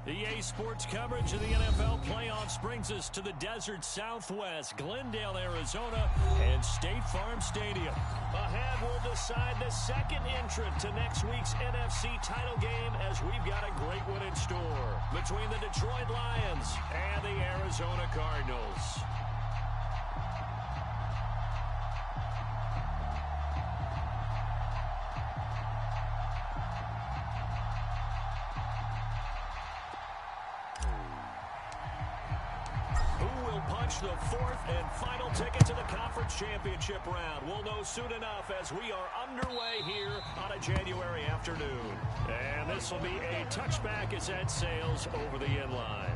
EA Sports coverage of the NFL playoffs brings us to the desert Southwest, Glendale, Arizona, and State Farm Stadium. Ahead, we'll decide the second entrant to next week's NFC title game as we've got a great one in store between the Detroit Lions and the Arizona Cardinals. The fourth and final ticket to the conference championship round. We'll know soon enough as we are underway here on a January afternoon. And this will be a touchback as that sails over the end line.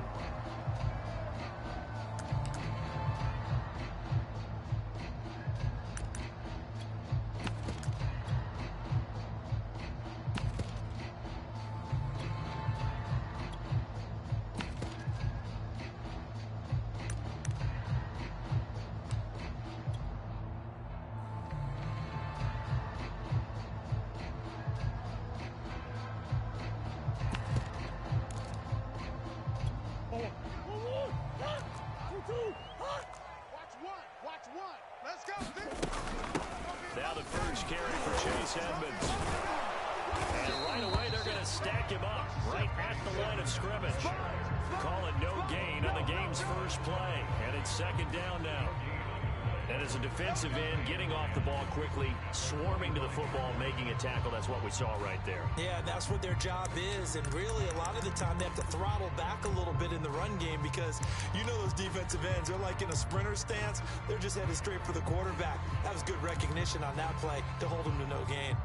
Now the first carry for Chase Edmonds. And right away they're going to stack him up right at the line of scrimmage. Call it no gain on the game's first play. And it's second down now. And as a defensive end, getting off the ball quickly, swarming to the football, making a tackle, that's what we saw right there. Yeah, that's what their job is. And really, a lot of the time, they have to throttle back a little bit in the run game because you know those defensive ends, they're like in a sprinter stance. They're just headed straight for the quarterback. That was good recognition on that play to hold them to no gain.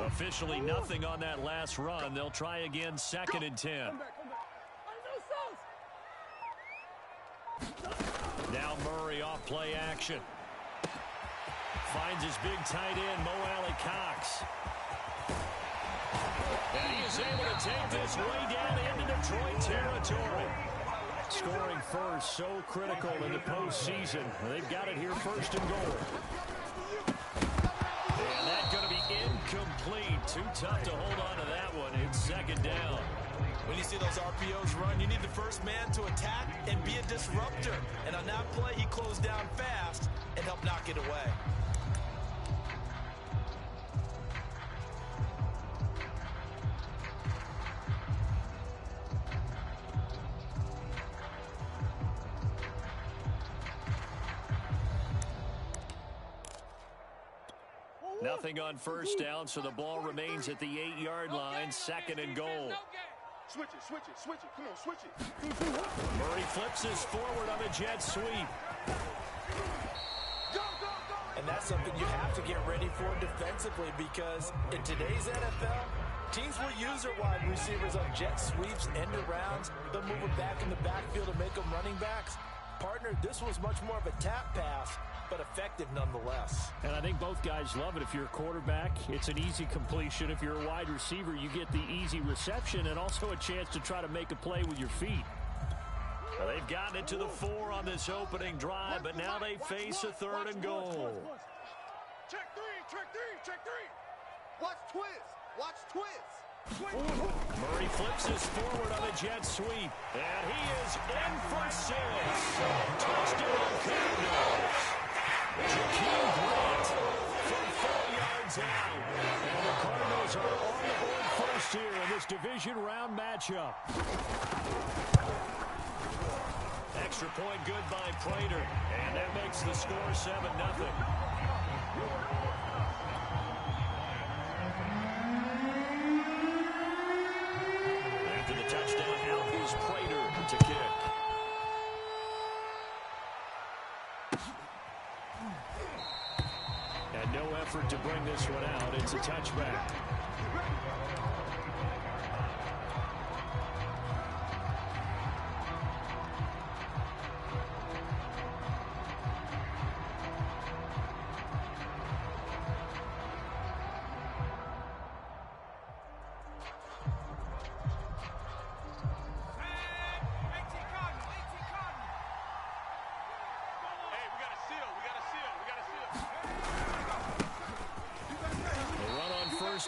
Officially nothing on that last run. They'll try again, 2nd and 10. Now Murray off play action. Finds his big tight end, Mo Alley-Cox. And he is able to take this way down into Detroit territory. Scoring first, so critical in the postseason. They've got it here, 1st and goal. And that's going to be incomplete. Too tough to hold on to that one. It's 2nd down. When you see those RPOs run, you need the first man to attack and be a disruptor. And on that play, he closed down fast and helped knock it away. Nothing on first down, so the ball remains at the 8-yard line, 2nd and goal. Switch it. Come on, switch it. Murray flips this forward on a jet sweep. And that's something you have to get ready for defensively because in today's NFL, teams will use their wide receivers on jet sweeps, end arounds. They'll move them back in the backfield to make them running backs. Partner, this was much more of a tap pass, but effective nonetheless. And I think both guys love it. If you're a quarterback, it's an easy completion. If you're a wide receiver, you get the easy reception and also a chance to try to make a play with your feet. Well, they've gotten it to the 4 on this opening drive, but now they face a 3rd and goal. Check three. Watch twist. Murray flips this forward on a jet sweep, and he is in for 6. Touchdown Cardinals. Jakeem Grant from 4 yards out. And the Cardinals are on the board first here in this division round matchup. Extra point good by Prater, and that makes the score 7-0. After the touchdown, out is Prater to kick. And no effort to bring this one out. It's a touchback.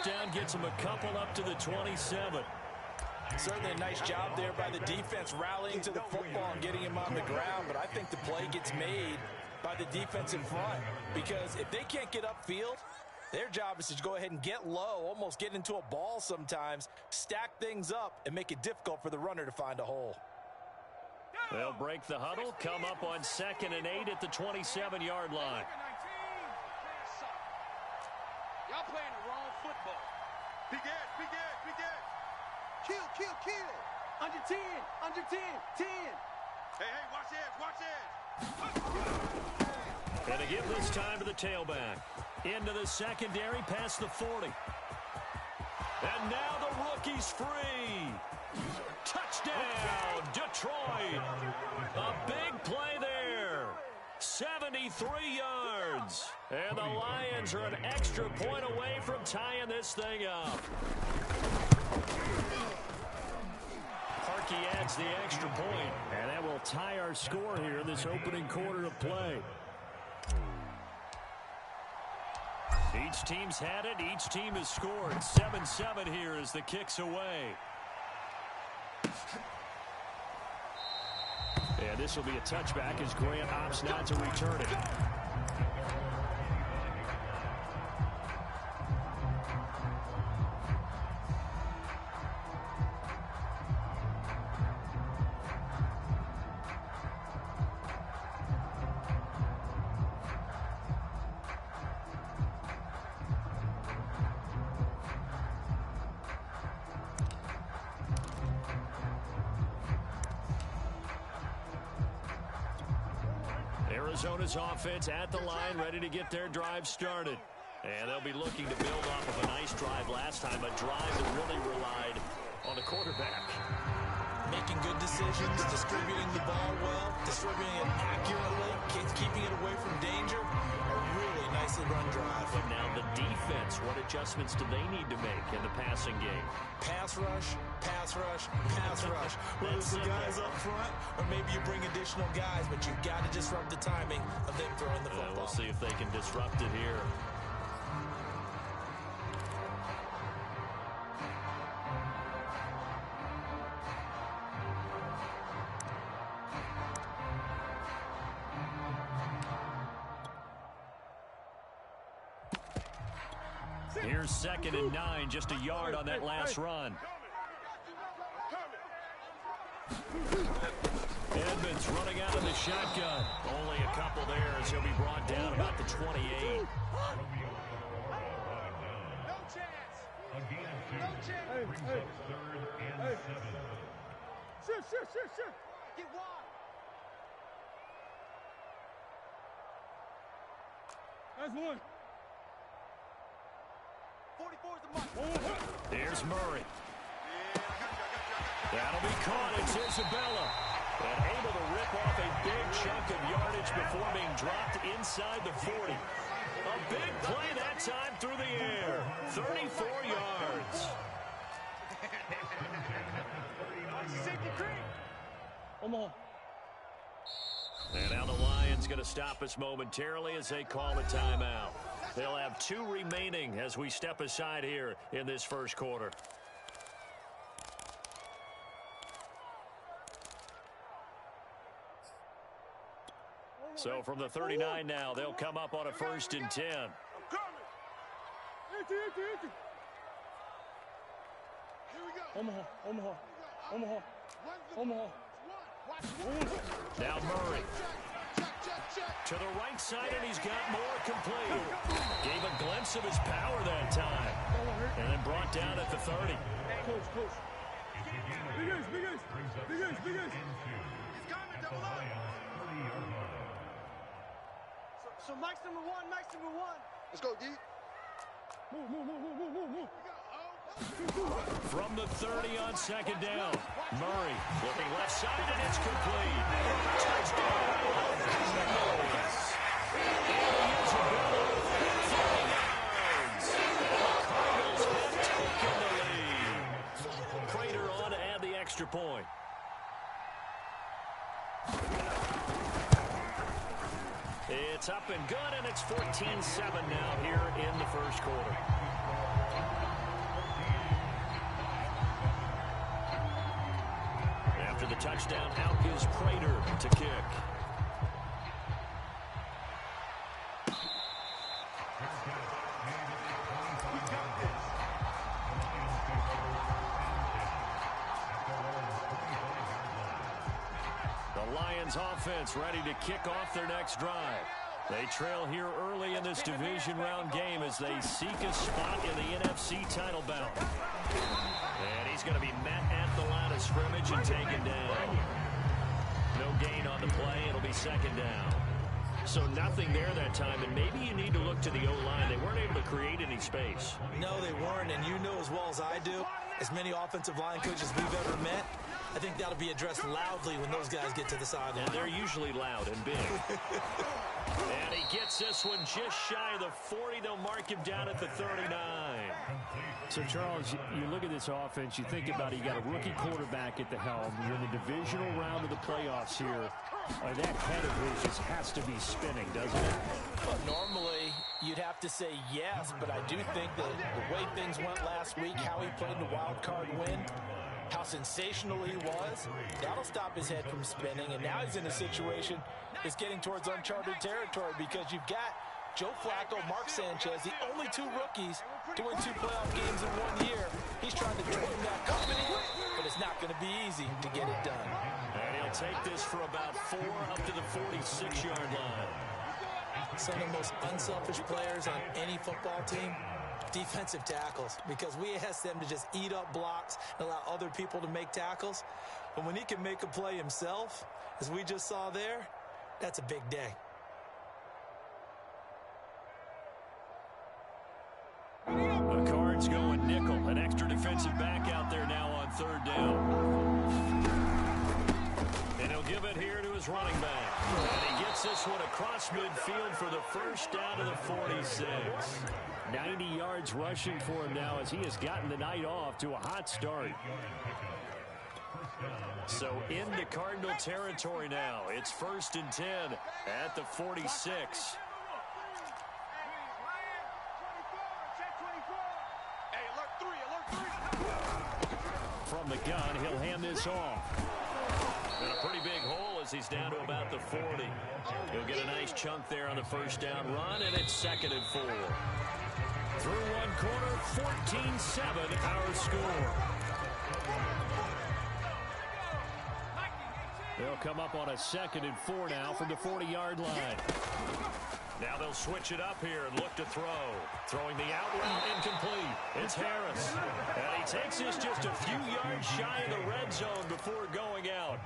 first down gets them a couple up to the 27. Certainly a nice job there by the defense rallying to the football and getting him on the ground, but I think the play gets made by the defense in front, because if they can't get upfield, their job is to go ahead and get low, almost get into a ball sometimes, stack things up, and make it difficult for the runner to find a hole. They'll break the huddle, come up on 2nd and 8 at the 27-yard line. Y'all playing the wrong football. Big edge, big edge, big edge. Kill, kill, kill. Under 10, under 10, 10. Hey, watch edge, watch edge. And to give this time to the tailback. Into the secondary, past the 40. And now the rookie's free. Touchdown, Detroit. A big play there. 73 yards. And the Lions are an extra point away from tying this thing up. Parkey adds the extra point, and that will tie our score here in this opening quarter of play. Each team's had it. Each team has scored. 7-7 here as the kick's away. And this will be a touchback as Grant opts not to return it. Arizona's offense at the line, ready to get their drive started. And they'll be looking to build off of a nice drive last time, a drive that really relied on the quarterback. Making good decisions, distributing the ball well, distributing it accurately, keeping it away from danger. A really nicely run drive. But now the defense, what adjustments do they need to make in the passing game? Pass rush, pass rush, pass rush. Whether it's the guys up front or maybe you bring additional guys, but you've got to disrupt the timing of them throwing the football. We'll see if they can disrupt it here. Here's 2nd and 9, just a yard on that last run. Edmonds running out of the shotgun. Only a couple there as he'll be brought down about the 28. No chance. No chance. Hey. Shoot. Get wide. That's one. 44's the mark. There's Murray. That'll be caught. It's Isabella. And able to rip off a big chunk of yardage before being dropped inside the 40. A big play that time through the air. 34 yards. Omaha. And now the Lions going to stop us momentarily as they call a timeout. They'll have 2 remaining as we step aside here in this first quarter. So from the 39 now, they'll come up on a 1st and 10. I'm coming. Empty. Here we go. Omaha. Now Murray. To the right side, and he's got more complete. Gave a glimpse of his power that time. And then brought down at the 30. Coach. Big ace. He's coming, double up. So Mike's number one. Let's go, D. Move. From the 30 on 2nd down. Murray looking left side, and it's complete. Touchdown. Isabella, 30 yards. The Cardinals have taken the lead. Prater on to add the extra point. It's up and good, and it's 14-7 now here in the first quarter. the touchdown, out is Prater to kick. The Lions offense ready to kick off their next drive. They trail here early in this division round game as they seek a spot in the NFC title bout. And he's going to be met at the line of scrimmage and taken down. No gain on the play. It'll be second down. So nothing there that time, and maybe you need to look to the O-line. They weren't able to create any space. No, they weren't, and you know as well as I do, as many offensive line coaches we've ever met, I think that'll be addressed loudly when those guys get to the sideline. And they're usually loud and big. And he gets this one just shy of the 40. They'll mark him down at the 39. So, Charles, you look at this offense, you think about it, you got a rookie quarterback at the helm. You're in the divisional round of the playoffs here. That head of his just has to be spinning, doesn't it? Well, normally, you'd have to say yes, but I do think that the way things went last week, how he played in the wild card win, how sensational he was, that'll stop his head from spinning. And now he's in a situation that's getting towards uncharted territory because you've got Joe Flacco, Mark Sanchez, the only two rookies to win 2 playoff games in 1 year. He's trying to join that company, but it's not going to be easy to get it done. And he'll take this for about 4 up to the 46-yard line. Some of the most unselfish players on any football team, defensive tackles, because we ask them to just eat up blocks and allow other people to make tackles. But when he can make a play himself, as we just saw there, that's a big day. The Cards going nickel. An extra defensive back out there now on 3rd down. And he'll give it here to his running back. And he gets this one across midfield for the first down to the 46. 90 yards rushing for him now as he has gotten the night off to a hot start. So into Cardinal territory now. It's 1st and 10 at the 46. From the gun, he'll hand this off. And a pretty big hole as he's down to about the 40. He'll get a nice chunk there on the first down run, and it's 2nd and 4. Through one quarter, 14-7 our score. They'll come up on a 2nd and 4 now from the 40-yard line. Now they'll switch it up here and look to throw. Throwing the out route incomplete. It's Harris. And he takes this just a few yards shy of the red zone before going out.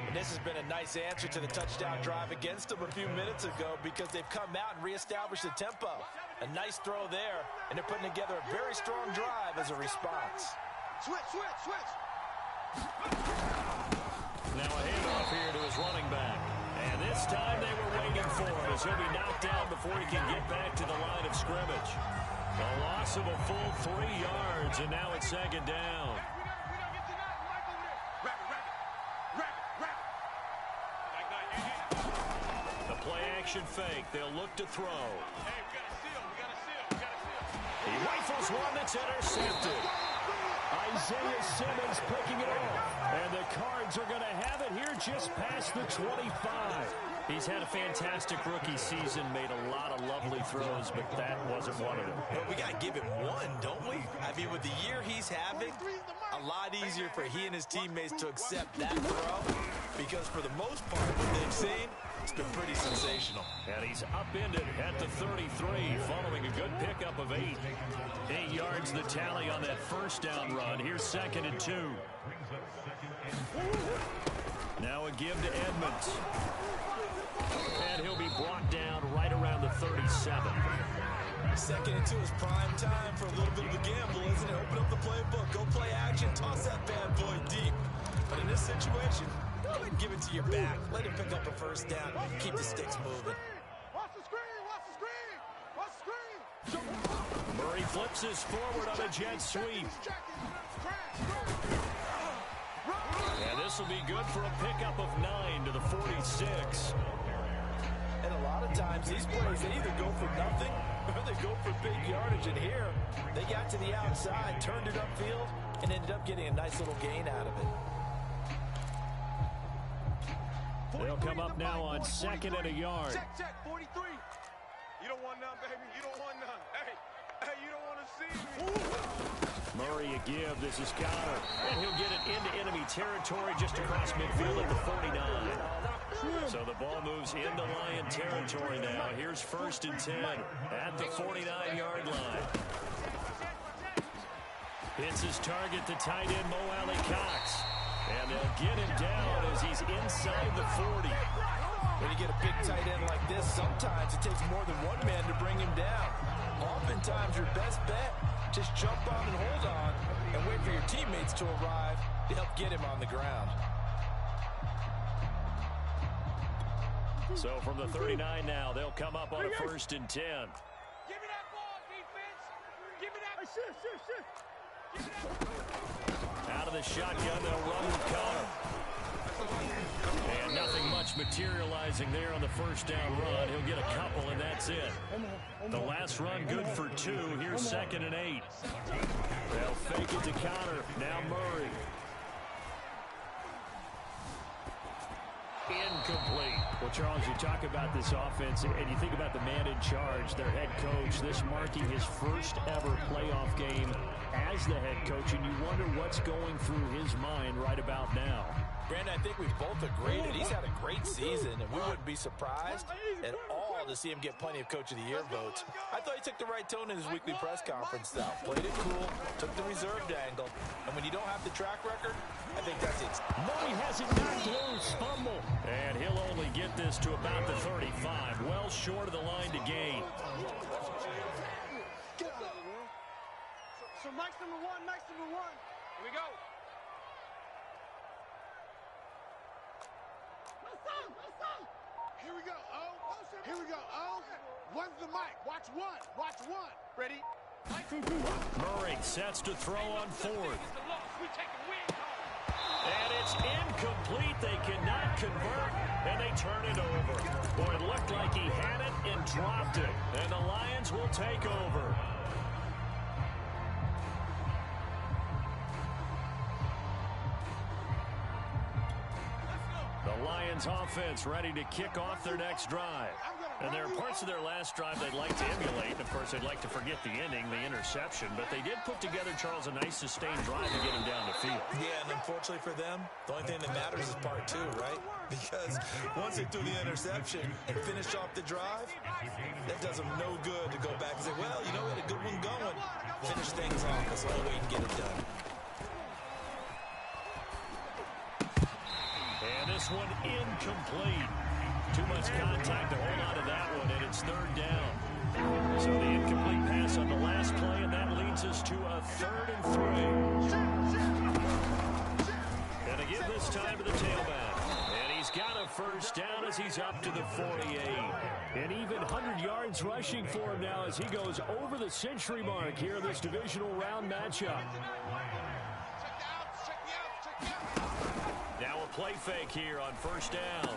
And this has been a nice answer to the touchdown drive against them a few minutes ago because they've come out and reestablished the tempo. A nice throw there, and they're putting together a very strong drive as a response. Switch, switch, switch. Now a handoff here to his running back. And this time they were waiting for him as he'll be knocked down before he can get back to the line of scrimmage. A loss of a full 3 yards, and now it's 2nd down. The play-action fake. They'll look to throw. He rifles one that's intercepted. Isaiah Simmons picking it off. And the Cards are going to have it here just past the 25. He's had a fantastic rookie season, made a lot of lovely throws, but that wasn't one of them. But we got to give him one, don't we? I mean, with the year he's having, a lot easier for he and his teammates to accept that throw because for the most part, what they've seen, it's been pretty sensational. And he's upended at the 33 following a good pickup of 8. 8 yards the tally on that first down run. Here's 2nd and 2. Now a give to Edmonds. And he'll be brought down right around the 37. 2nd and 2 is prime time for a little bit of a gamble, isn't it? Open up the playbook, go play action, toss that bad boy deep. But in this situation, go ahead and give it to your back. Let him pick up a first down. Keep the sticks moving. Watch the screen, watch the screen, watch the screen. Murray flips this forward on a jet sweep. And this will be good for a pickup of 9 to the 46. And a lot of times these plays, they either go for nothing or they go for big yardage. And here, they got to the outside, turned it upfield, and ended up getting a nice little gain out of it. They'll come up now on 2nd and a yard. Check, 43. You don't want none, baby. You don't want none. Hey, you don't want to see me. Murray a give. This is Connor. And he'll get it into enemy territory just across midfield at the 49. So the ball moves into Lion territory now. Here's 1st and 10 at the 49-yard line. Hits his target, the tight end, Mo Alley Cox. And they'll get him down as he's inside the 40. When you get a big tight end like this, sometimes it takes more than one man to bring him down. Oftentimes, your best bet, just jump on and hold on and wait for your teammates to arrive to help get him on the ground. So from the 39 now, they'll come up on a 1st and 10. Give me that ball, defense. Give me that. Out of the shotgun, they'll run with Connor. And nothing much materializing there on the 1st down run. He'll get a couple, and that's it. The last run good for 2. Here's 2nd and 8. They'll fake it to Connor. Now Murray. Incomplete. Well, Charles, you talk about this offense, and you think about the man in charge, their head coach, this marking his first ever playoff game as the head coach, and you wonder what's going through his mind right about now. Brandon, I think we both agree that he's had a great season, and we wouldn't be surprised at all to see him get plenty of Coach of the Year votes. I thought he took the right tone in his weekly press conference, though. Played it cool, took the reserved angle, and when you don't have the track record, I think that's it. Murray has it knocked loose, fumble. And he'll only get this to about the 35, well short of the line to gain. So Mike's number one. Here we go. Here we go. One's the mic. Watch one. Ready? Murray sets to throw on 4th. And it's incomplete. They cannot convert, and they turn it over. Boy, it looked like he had it and dropped it. And the Lions will take over. The Lions offense ready to kick off their next drive. And there are parts of their last drive they'd like to emulate. Of course, they'd like to forget the ending, the interception. But they did put together, Charles, a nice sustained drive to get him down the field. Yeah, and unfortunately for them, the only thing that matters is part 2, right? Because once they threw the interception and finished off the drive, that does them no good to go back and say, well, you know, we had a good one going. Finish things off. That's the only way you can get it done. And this one incomplete. Too much contact to hold on to that one, and it's 3rd down. So the incomplete pass on the last play, and that leads us to a 3rd and 3. And again this time to the tailback. And he's got a 1st down as he's up to the 48. And even 100 yards rushing for him now as he goes over the century mark here in this divisional round matchup. Now a play fake here on 1st down.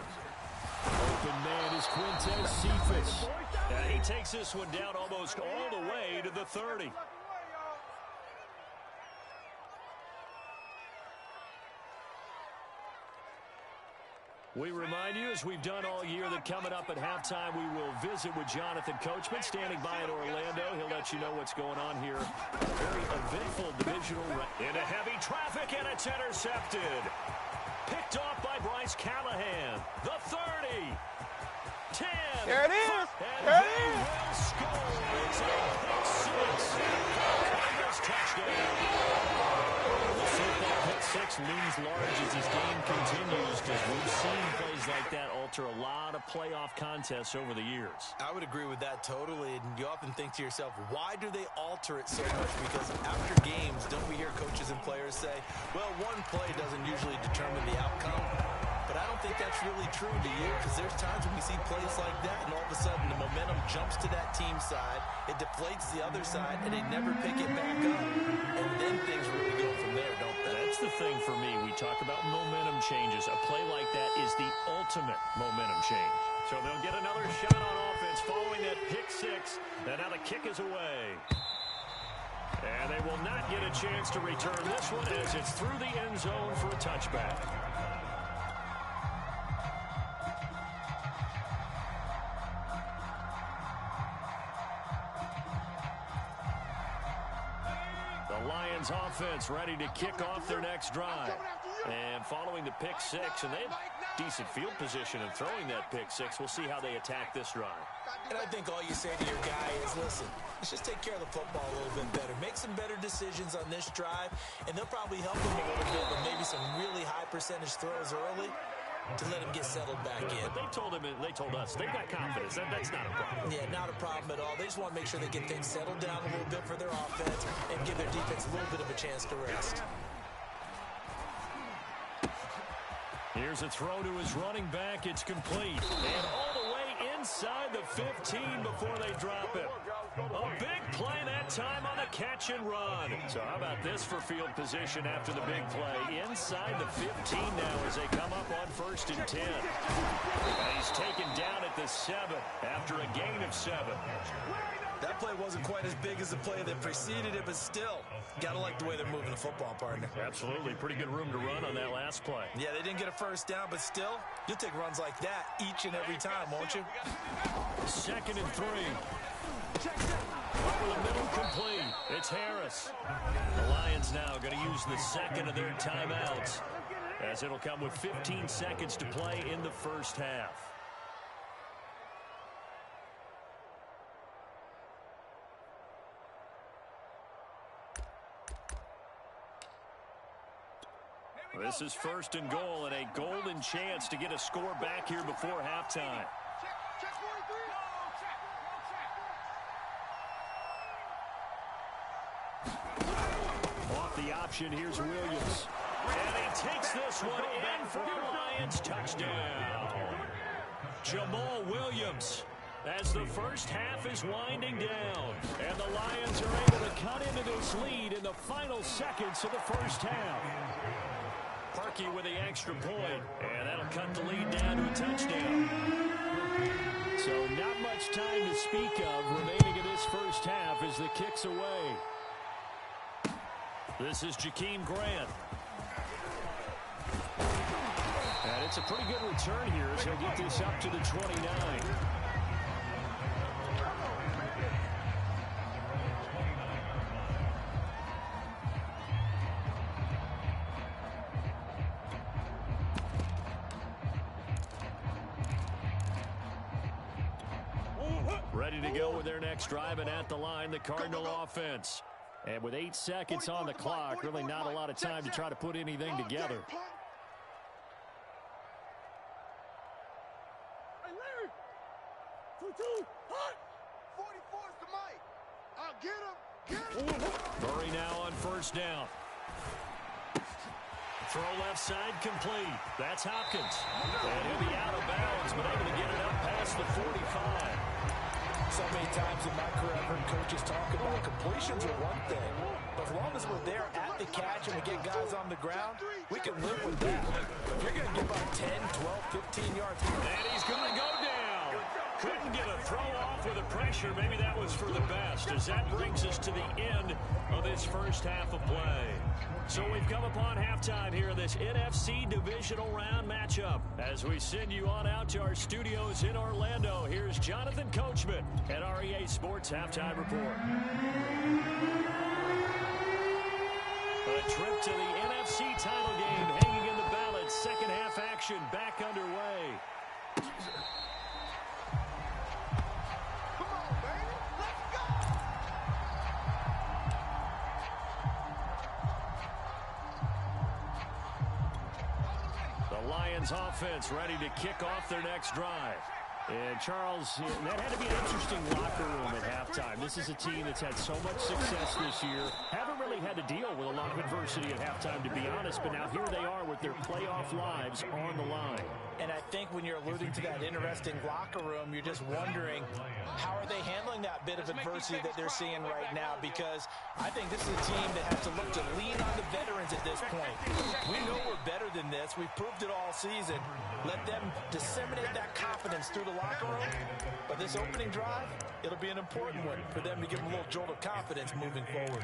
Open man is Quintez Cephas. He takes this one down almost all the way to the 30. We remind you, as we've done all year, that coming up at halftime, we will visit with Jonathan Coachman, standing by in Orlando. He'll let you know what's going on here. A very eventful divisional round. Into heavy traffic, and it's intercepted. Picked off by Bryce Callahan. The 30. 10. There it is. And they will score. It's a pick 6. Cardinals touchdown. The football pick 6 looms large as this game continues, because we've seen plays like that alter a lot of playoff contests over the years. I would agree with that totally, and you often think to yourself, why do they alter it so much? Because after games, don't we hear coaches and players say, well, one play doesn't usually determine the outcome? But I don't think that's really true to you, because there's times when we see plays like that, and all of a sudden the momentum jumps to that team side, it deflates the other side, and they never pick it back up. And then things really go from there, don't they? That's the thing for me. We talk about momentum changes. A play like that is the ultimate momentum change. So they'll get another shot on offense following that pick 6, and now the kick is away. And they will not get a chance to return this one as it's through the end zone for a touchback. Lions offense ready to kick off their next drive. And following the pick six, and they have decent field position in throwing that pick six. We'll see how they attack this drive. And I think all you say to your guy is, listen, let's just take care of the football a little bit better. Make some better decisions on this drive, and they'll probably help him a little bit with maybe some really high percentage throws early to let him get settled back in. But they told us they've got confidence. That's not a problem. Yeah, not a problem at all. They just want to make sure they get things settled down a little bit for their offense and give their defense a little bit of a chance to rest. Here's a throw to his running back. It's complete. And all the way inside the 15 before they drop it. A big play that time on the catch and run. So how about this for field position after the big play? Inside the 15 now as they come up on 1st and 10. And he's taken down at the 7 after a gain of 7. That play wasn't quite as big as the play that preceded it, but still, gotta like the way they're moving the football, partner. Absolutely. Pretty good room to run on that last play. Yeah, they didn't get a first down, but still, you'll take runs like that each and every time, won't you? 2nd and 3. Over the middle, complete. It's Harris. The Lions now going to use the 2nd of their timeouts, as it'll come with 15 seconds to play in the first half. This is 1st and goal, and a golden chance to get a score back here before halftime. Off the option, here's Williams. And he takes this one in for a Lions touchdown. Jamal Williams, as the first half is winding down. And the Lions are able to cut into this lead in the final seconds of the first half. Parkey with the extra point, and that'll cut the lead down to a touchdown. So not much time to speak of remaining in this first half as the kick's away. This is Jakeem Grant. And it's a pretty good return here as he'll get this up to the 29. Ready to go with their next drive, and at the line, the Cardinal offense. And with 8 seconds on the clock, really not a lot of time to try to put anything together. Hey, Larry! 2-2, hot! 44's the mic. I'll get him, Murray now on 1st down. Throw left side complete. That's Hopkins. And he'll be out of bounds, but able to get it up past the 45. So many times in my career, I've heard coaches talk about completions are one thing. But as long as we're there at the catch and we get guys on the ground, we can live with that. But if you're going to give up 10, 12, 15 yards. And he's going to go down. Couldn't get a throw off with the pressure. Maybe that was for the best, as that brings us to the end of this first half of play. So we've come upon halftime here in this NFC Divisional Round matchup. As we send you on out to our studios in Orlando, here's Jonathan Coachman at REA Sports Halftime Report. A trip to the NFC title game hanging in the balance. Second half action back underway. Lions offense ready to kick off their next drive. And Charles, that had to be an interesting locker room at halftime. This is a team that's had so much success this year. Haven't really had to deal with a lot of adversity at halftime, to be honest. But now here they are with their playoff lives on the line. And I think when you're alluding to that interesting locker room, you're just wondering, how are they handling that bit of adversity that they're seeing right now? Because I think this is a team that has to look to lean on the veterans at this point. We know we're better than this. We've proved it all season. Let them disseminate that confidence through the locker room. But this opening drive, it'll be an important one for them to give them a little jolt of confidence moving forward.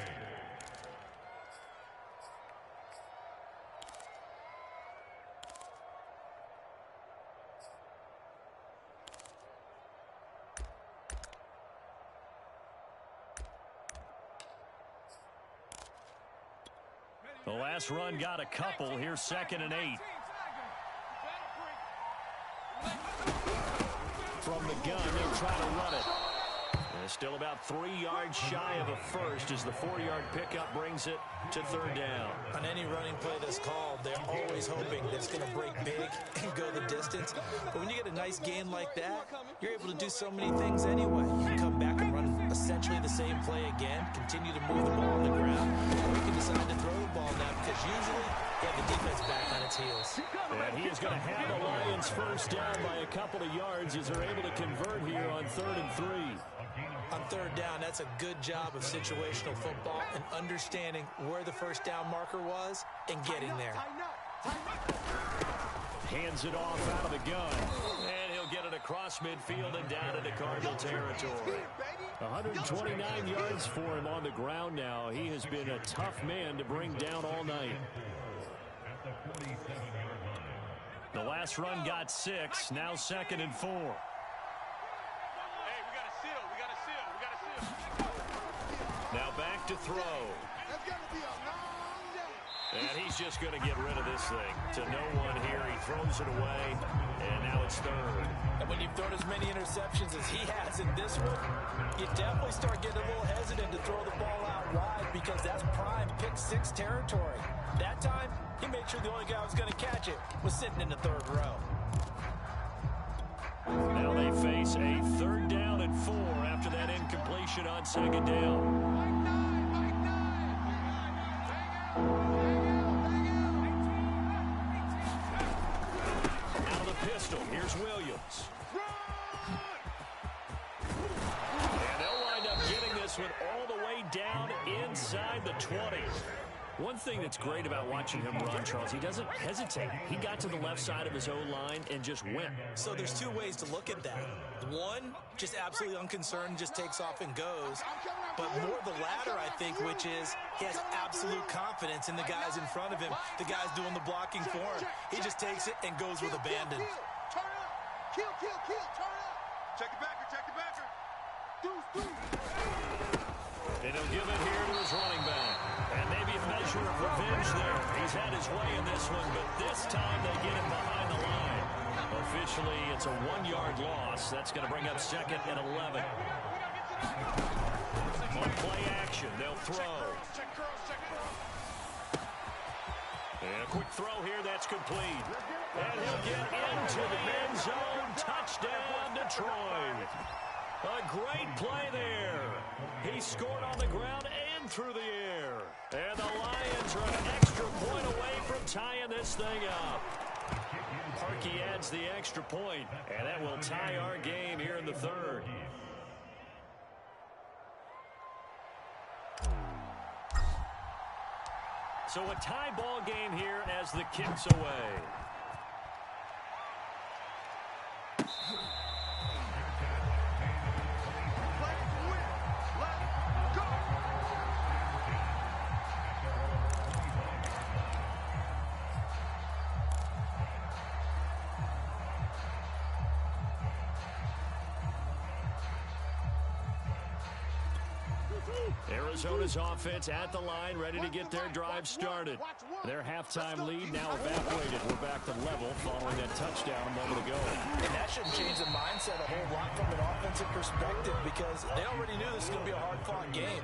The last run got a couple. Here's 2nd and 8. From the gun, they'll try to run it. And still about 3 yards shy of a first as the 4-yard pickup brings it to 3rd down. On any running play that's called, they're always hoping that it's going to break big and go the distance. But when you get a nice gain like that, you're able to do so many things anyway. You can come back and run essentially the same play again, continue to move the ball on the ground, or you can decide to throw the ball now because usually you have the defense back on its heels. And he is going to have the Lions first down by a couple of yards as they're able to convert here on 3rd and 3. On 3rd down, that's a good job of situational football and understanding where the first down marker was and getting there. Hands it off out of the gun. And he'll get it across midfield and down into Cardinal territory. 129 yards for him on the ground now. He has been a tough man to bring down all night. The last run got 6. Now 2nd and 4. Now back to throw. And he's just going to get rid of this thing. To no one here. He throws it away. And now it's 3rd. And when you've thrown as many interceptions as he has in this one, you definitely start getting a little hesitant to throw the ball out wide because that's prime pick 6 territory. That time, he made sure the only guy who was going to catch it was sitting in the 3rd row. Now they face a 3rd down and 4 after that incompletion on 2nd down. Out of the pistol, here's Williams. And they'll wind up getting this one all the way down inside the 20. One thing that's great about watching him run, Charles, he doesn't hesitate. He got to the left side of his O-line and just went. So there's 2 ways to look at that. One, just absolutely unconcerned, just takes off and goes. But more the latter, I think, which is he has absolute confidence in the guys in front of him, the guys doing the blocking for him. He just takes it and goes with abandon. Turn up. Kill, turn up. Check the backer. And he'll give it here to his running back. And maybe a measure of revenge there. He's had his way in this one, but this time they get him behind the line. Officially, it's a 1-yard loss. That's going to bring up 2nd and 11. On play action, they'll throw. And a quick throw here, that's complete. And he'll get into the end zone. Touchdown, Detroit. A great play there. He scored on the ground and through the air. And the Lions are an extra point away from tying this thing up. Parkey adds the extra point, and that will tie our game here in the 3rd. So a tie ball game here as the kick's away. Arizona's offense at the line, ready to get their drive started. Their halftime lead now evaporated. We're back to level following that touchdown a moment ago. And that shouldn't change the mindset a whole lot from an offensive perspective because they already knew this was going to be a hard-fought game.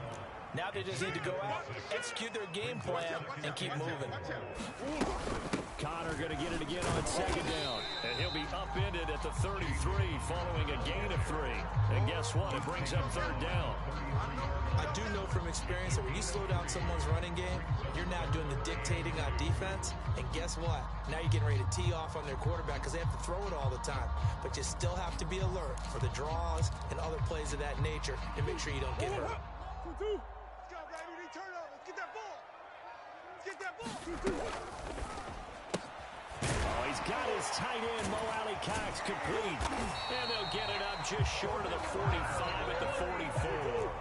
Now they just need to go out, execute their game plan, and keep moving. Connor going to get it again on 2nd down. And he'll be upended at the 33 following a gain of 3. And guess what? It brings up 3rd down. I do know from experience that when you slow down someone's running game, you're now doing the dictating on defense. And guess what? Now you're getting ready to tee off on their quarterback because they have to throw it all the time. But you still have to be alert for the draws and other plays of that nature and make sure you don't get hurt. Let's go, baby. Turn up. Let's get that ball. Let's get that ball. Oh, he's got his tight end, Mo Alley Cox, complete. And they'll get it up just short of the 45 at the 44.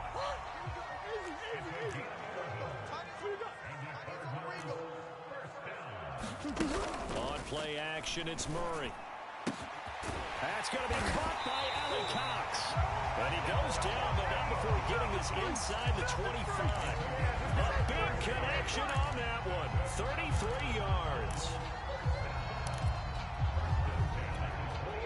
On play action, it's Murray. That's going to be caught by Alley Cox. And he goes down, but not before getting us inside the 25. A big connection on that one. 33 yards.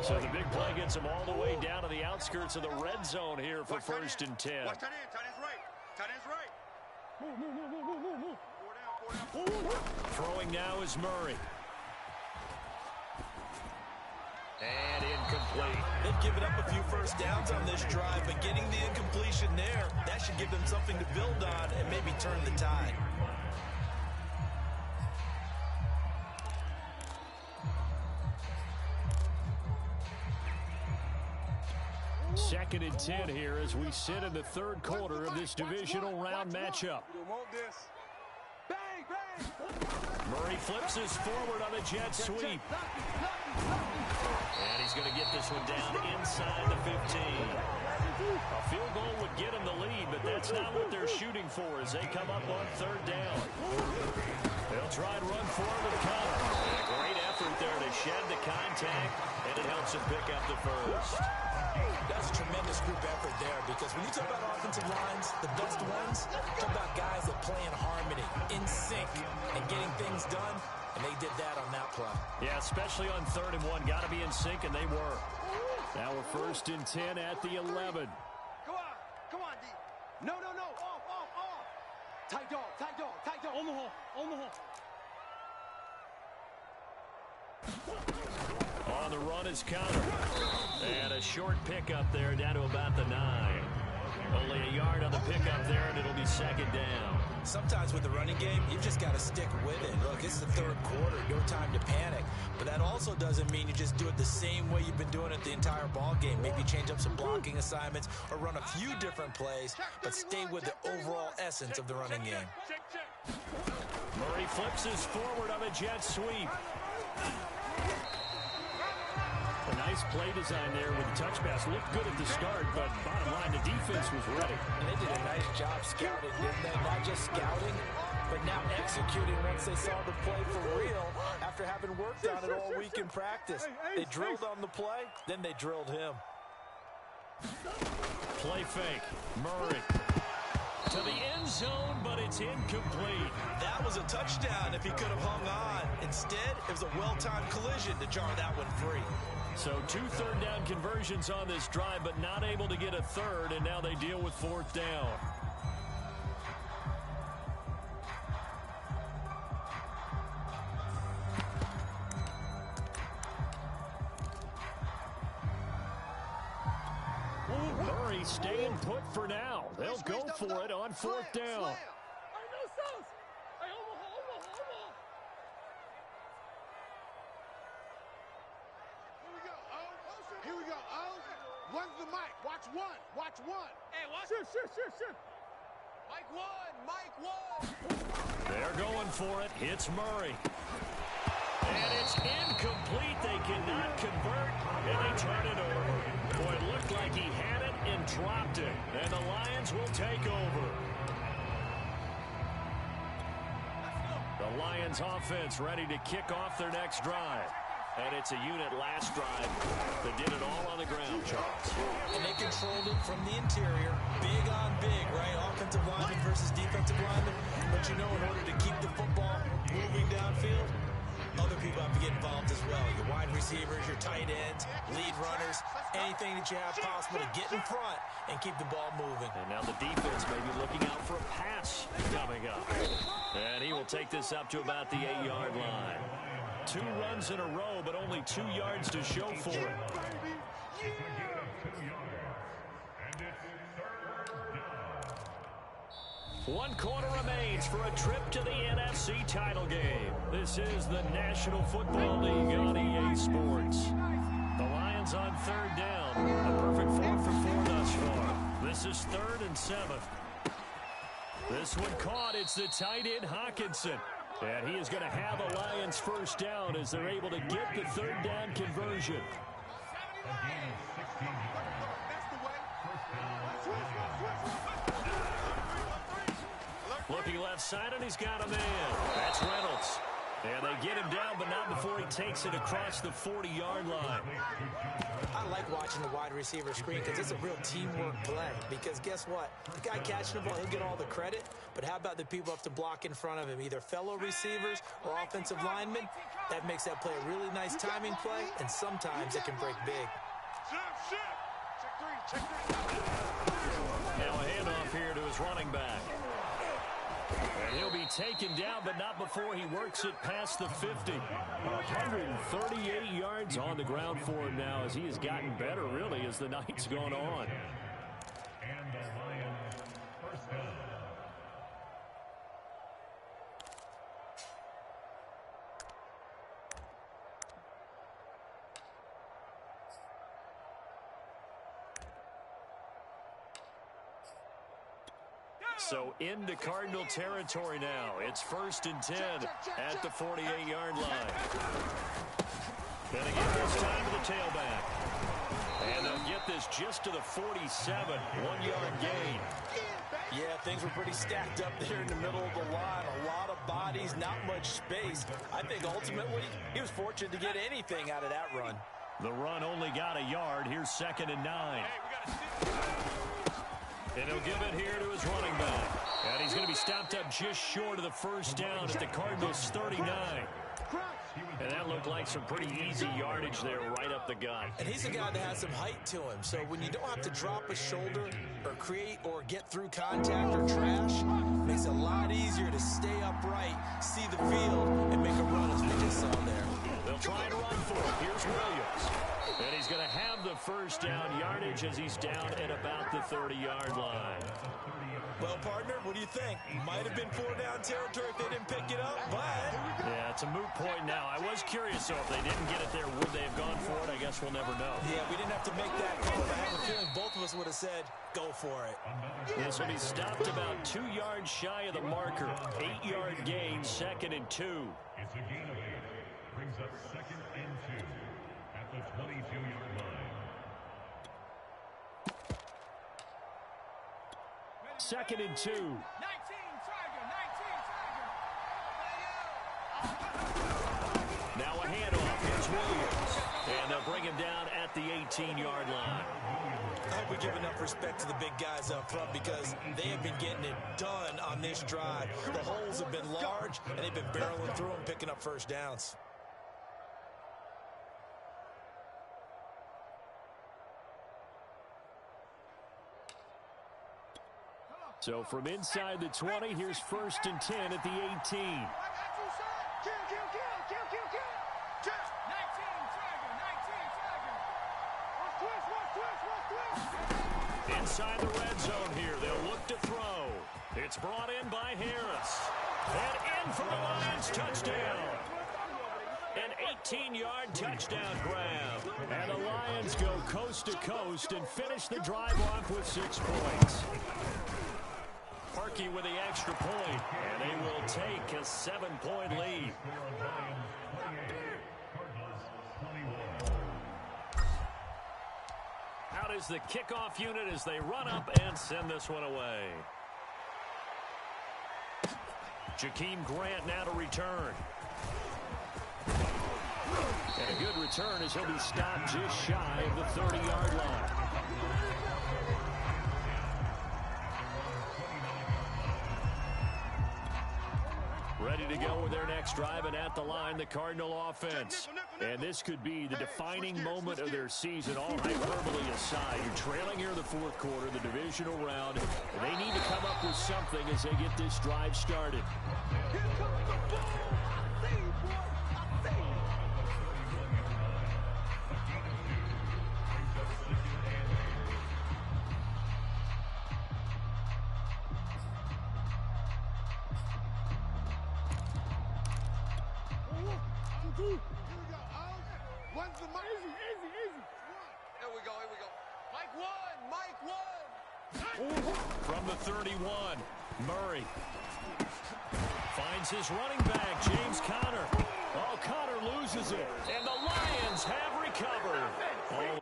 So the big play gets them all the way down to the outskirts of the red zone here for 1st and 10. Watch tight end. Tight end's right. Tight end's right. Move. 4 down. Throwing now is Murray. And incomplete. They've given up a few first downs on this drive, but getting the incompletion there, that should give them something to build on and maybe turn the tide. Second and 10 here as we sit in the third quarter of this divisional round matchup. Murray flips us forward on a jet sweep. And he's going to get this one down inside the 15. A field goal would get him the lead, but that's not what they're shooting for as they come up on 3rd down. They'll try and run forward with Connor. A great effort there to shed the contact, and it helps him pick up the first. That's a tremendous group effort there because when you talk about offensive lines, the best ones, talk about guys that play in harmony, in sync, and getting things done, and they did that on that play. Yeah, especially on 3rd and 1. Got to be in sync, and they were. Now we're 1st and 10 at the 11. Come on, D. No. Off. Tight dog. Omaha. On the run is Connor. And a short pickup there down to about the 9. Only a yard on the pickup there, and it'll be 2nd down. Sometimes with the running game, you've just got to stick with it. Look, it's the 3rd quarter. No time to panic. But that also doesn't mean you just do it the same way you've been doing it the entire ball game. Maybe change up some blocking assignments or run a few different plays, but stay with the overall essence of the running game. Murray flips us forward on a jet sweep. A nice play design there with the touch pass. Looked good at the start, but bottom line, the defense was ready. And they did a nice job scouting, didn't they? Not just scouting, but now executing once they saw the play for real after having worked on it all week in practice. They drilled on the play, then they drilled him. Play fake. Murray to the end zone, but it's incomplete. That was a touchdown if he could have hung on. Instead, it was a well-timed collision to jar that one free. So 2 third down conversions on this drive, but not able to get a third, and now they deal with 4th down. Murray staying put for now. They'll go for it on 4th down. Here we go. One's the mic. Watch one. Hey, watch. Sure. Mike one. They're going for it. Hits Murray. And it's incomplete. They cannot convert, and they turn it over. Boy, it looked like he had it and dropped it. And the Lions will take over. The Lions offense ready to kick off their next drive. And it's a unit last drive that did it all on the ground, Charles. And they controlled it from the interior. Big on big, right? Offensive lineman versus defensive lineman. But you know, in order to keep the football moving downfield, other people have to get involved as well. Your wide receivers, your tight ends, lead runners, anything that you have possible to get in front and keep the ball moving. And now the defense may be looking out for a pass coming up. And he will take this up to about the 8-yard line. 2 runs in a row, but only 2 yards to show for it. One quarter remains for a trip to the NFC title game. This is the National Football League on EA Sports. The Lions on 3rd down. A perfect 4 for 4 thus far. This is 3rd and 7. This one caught. It's the tight end Hawkinson. And he is going to have a Lions 1st down as they're able to get the 3rd down conversion. Looking left side, and he's got a man. That's Reynolds. And they get him down, but not before he takes it across the 40-yard line. I like watching the wide receiver screen because it's a real teamwork play. Because guess what? The guy catching the ball, he'll get all the credit. But how about the people up to block in front of him, either fellow receivers or offensive linemen? That makes that play a really nice timing play, and sometimes it can break big. Now a handoff here to his running back. And he'll be taken down, but not before he works it past the 50. 138 yards on the ground for him now as he has gotten better, really, as the night's gone on. And the Lions first down. So into Cardinal territory now. It's 1st and 10 at the 48-yard line. Then again this time to the tailback. And they'll get this just to the 47, 1-yard gain. Yeah, things were pretty stacked up there in the middle of the line. A lot of bodies, not much space. I think ultimately he was fortunate to get anything out of that run. The run only got a yard. Here's 2nd and 9. And he'll give it here to his running back. And he's going to be stopped up just short of the first down at the Cardinals' 39. And that looked like some pretty easy yardage there right up the gut. And he's a guy that has some height to him. So when you don't have to drop a shoulder or create or get through contact or trash, it makes it a lot easier to stay upright, see the field, and make a run as we just saw there. They'll try to run for it. Here's Williams. And he's going to have the first down yardage as he's down at about the 30-yard line. Well, partner, what do you think? Might have been 4-down territory if they didn't pick it up, but... Yeah, it's a moot point now. I was curious, so if they didn't get it there, would they have gone for it? I guess we'll never know. Yeah, we didn't have to make that call. I have a feeling both of us would have said, go for it. This will be stopped about 2 yards shy of the marker. 8-yard gain, 2nd and 2. It's a gain of 8. Brings up 2nd and 2 at the 22-yard line. 2nd and 2. 19, Tiger, 19, Tiger. Now a handoff. Here's Williams. And they'll bring him down at the 18-yard line. I hope we give enough respect to the big guys up front because they have been getting it done on this drive. The holes have been large, and they've been barreling through them, picking up first downs. So from inside the 20, here's 1st and 10 at the 18. I got you, sir. Kill. 19, Tiger, 19, Tiger. Watch twist. Inside the red zone here, they'll look to throw. It's brought in by Harris. And in for the Lions touchdown. An 18-yard touchdown grab. And the Lions go coast to coast and finish the drive off with 6 points. Parkey with the extra point, and they will take a 7-point lead. Out is the kickoff unit as they run up and send this one away. Jakeem Grant now to return. And a good return as he'll be stopped just shy of the 30-yard line. Ready to go with their next drive, and at the line, the Cardinal offense. And this could be the defining moment of their season, all hyperbole aside. You're trailing here in the 4th quarter, the divisional round. And they need to come up with something as they get this drive started. Here comes the ball. I see you, boy. I see you. Here we go. One's the mic. Easy. Here we go. Mike one. From the 31, Murray finds his running back, James Conner. Oh, Conner loses it, and the Lions have recovered.